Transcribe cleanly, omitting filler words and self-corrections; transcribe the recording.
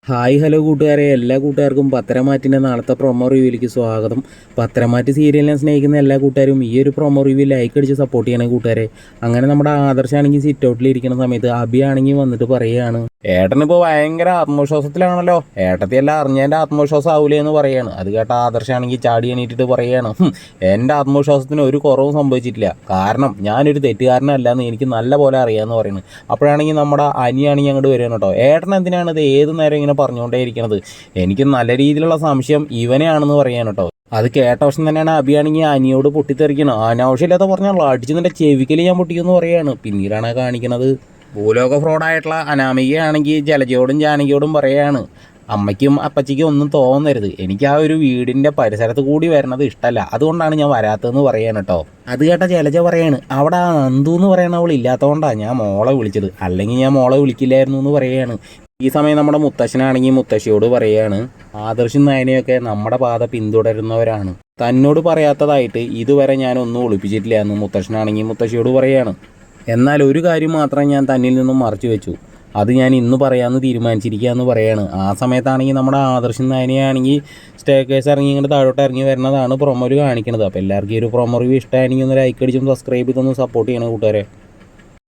Hi hello കൂട്ടുകാരെ, എല്ലാ കൂട്ടുകാർക്കും പത്തരമാറ്റിൻ്റെ നാളത്തെ പ്രൊമോ റിവ്യൂയിലേക്ക് സ്വാഗതം. പത്തരമാറ്റ് സീരിയലിനെ സ്നേഹിക്കുന്ന എല്ലാ കൂട്ടുകാരും ഈ ഒരു പ്രൊമോ റിവ്യൂ ലൈക്ക് അടിച്ച് സപ്പോർട്ട് ചെയ്യണേ കൂട്ടുകാരെ. അങ്ങനെ നമ്മുടെ ആദർശാണെങ്കിൽ സിറ്റ് ഔട്ടിൽ ഇരിക്കുന്ന സമയത്ത് അബിയാണെങ്കിൽ വന്നിട്ട് പറയുകയാണ്, ഏട്ടനിപ്പോൾ ഭയങ്കര ആത്മവിശ്വാസത്തിലാണല്ലോ, ഏട്ടത്തിയെല്ലാം അറിഞ്ഞതിൻ്റെ ആത്മവിശ്വാസം ആവൂലേ എന്ന് പറയുകയാണ്. അത് കേട്ട ആദർശാണെങ്കിൽ ചാടി എണീറ്റിട്ട് പറയുകയാണ്, എൻ്റെ ആത്മവിശ്വാസത്തിന് ഒരു കുറവും സംഭവിച്ചിട്ടില്ല, കാരണം ഞാനൊരു തെറ്റുകാരനല്ലാന്ന് എനിക്ക് നല്ല പോലെ അറിയാമെന്ന് പറയുന്നത്. അപ്പോഴാണെങ്കിൽ നമ്മുടെ അനിയാണെങ്കിൽ അങ്ങോട്ട് വരികയാണ് കേട്ടോ. ഏട്ടൻ എന്തിനാണ് ഇത് ഏത് നേരം ഇങ്ങനെ പറഞ്ഞുകൊണ്ടേ ഇരിക്കുന്നത്, എനിക്ക് നല്ല രീതിയിലുള്ള സംശയം ഇവനെയാണെന്ന് പറയാൻ കേട്ടോ. അത് കേട്ട വർഷം തന്നെയാണ് അബിയാണെങ്കിൽ അനിയോട് പൊട്ടിത്തെറിക്കണം, അനാവശ്യമില്ലാത്ത പറഞ്ഞാൽ അടിച്ച് നിന്റെ ചെവിക്കൽ ഞാൻ പൊട്ടിക്കുമെന്ന് പറയുകയാണ്. പിന്നീടാണ് കാണിക്കുന്നത് ഭൂലോക ഫ്രോഡായിട്ടുള്ള അനാമികയാണെങ്കിൽ ജലജയോടും ജാനകിയോടും പറയുകയാണ്, അമ്മയ്ക്കും അപ്പച്ചിക്കും ഒന്നും തോന്നരുത്, എനിക്ക് ആ ഒരു വീടിൻ്റെ പരിസരത്ത് കൂടി വരുന്നത് ഇഷ്ടമല്ല, അതുകൊണ്ടാണ് ഞാൻ വരാത്തതെന്ന് പറയാൻ കേട്ടോ. അത് കേട്ട ജലജ പറയാണ്, അവിടെ ആ നന്ദു എന്ന് പറയണ അവൾ ഇല്ലാത്തതുകൊണ്ടാണ് ഞാൻ മോളെ വിളിച്ചത്, അല്ലെങ്കിൽ ഞാൻ മോളെ വിളിക്കില്ലായിരുന്നു എന്ന് പറയുകയാണ്. ഈ സമയം നമ്മുടെ മുത്തശ്ശനാണെങ്കിൽ മുത്തശ്ശിയോട് പറയുകയാണ്, ആദർശും നയനയൊക്കെ നമ്മുടെ പാത പിന്തുടരുന്നവരാണ്, തന്നോട് പറയാത്തതായിട്ട് ഇതുവരെ ഞാനൊന്നും ഒളിപ്പിച്ചിട്ടില്ല എന്ന് മുത്തശ്ശനാണെങ്കിൽ മുത്തശ്ശിയോട് പറയുകയാണ്. എന്നാൽ ഒരു കാര്യം മാത്രം ഞാൻ തന്നിൽ നിന്നും മറച്ചു വെച്ചു, അത് ഞാൻ ഇന്ന് പറയാമെന്ന് തീരുമാനിച്ചിരിക്കുക എന്ന് പറയാണ്. ആ സമയത്താണെങ്കിൽ നമ്മുടെ ആദർശം നയനയാണെങ്കിൽ സ്റ്റേ കേസ് ഇറങ്ങി ഇങ്ങോട്ട് താഴോട്ട് ഇറങ്ങി വരുന്നതാണ് പ്രൊമോയിൽ കാണിക്കുന്നത്. അപ്പോൾ എല്ലാവർക്കും ഈ ഒരു പ്രൊമോ റിവ്യൂ ഇഷ്ടമാണെങ്കിൽ ഒന്ന് ലൈക്ക് അടിച്ചും സബ്സ്ക്രൈബ് ചെയ്തൊന്ന് സപ്പോർട്ട് ചെയ്യണം കൂട്ടുകാരെ.